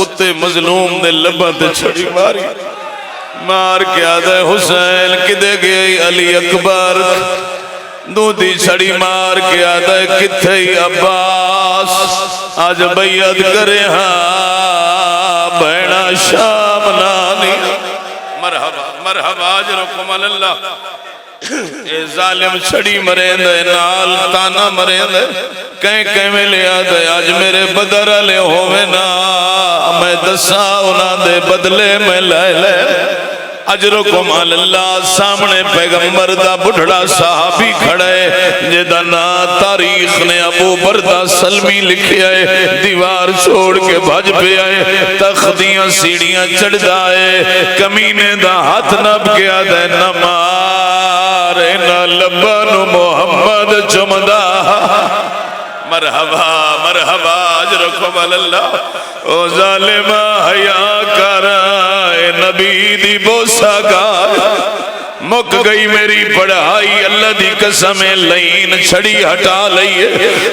کتے مظلوم دے لباں تے چھڑی ماری مار کے آدھے حسین کدے گئی علی اکبر دو دی چھڑی مار کے آدھے کتھے عباس آج بیعت کرے ہاں بہنا شام نانی مرحبا مرحبا اجرکم اللہ اے ظالم چھڑی مرین دے نال تانا مرین دے کہیں میں لے آدھے آج میرے بدر لے ہوئے نا میں دسا انہاں دے بدلے میں لے لے اجرکم اللہ سامنے پیغمبر دا بڑھڑا صحابی کھڑے جدہ نا تاریخ نے ابو بردہ سلمی لکھے آئے دیوار چھوڑ کے بھج پہ آئے تختیاں سیڑیاں چڑھ دائے کمینے دا ہاتھ نب گیا دے نمارے نا لبن محمد چمدہ مرحبا مرحبا اجرکم اللہ او ظالمہ حیاء کرائے نبی دی بوسا گائے مک گئی میری پڑھائی اللہ دی قسم لین چھڑی ہٹا لئیے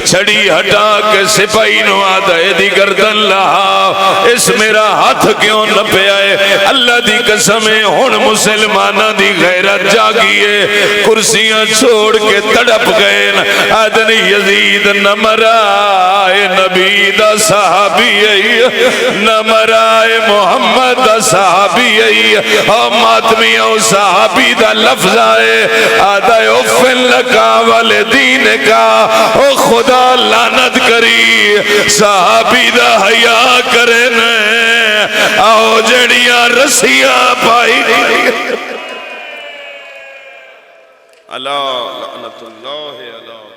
چھڑی ہٹا کے سپاہی نو آدھے دی گردن لہا اس میرا ہاتھ کیوں نہ پہ آئے اللہ دی قسم ہن مسلمانہ دی غیرت جاگیے کرسیاں چھوڑ کے تڑپ گئے آدھنی یزید نہ مرائے نبی دا صحابی نہ مرائے محمد دا صحابی اور ماتمیوں صحابی دا لفظ آئے آدھے افن لکا والدین کا او خدا لعنت کری صحابی دا حیاء کرنے آؤ جڑیاں رسیاں پائی اللہ لعنت اللہ اللہ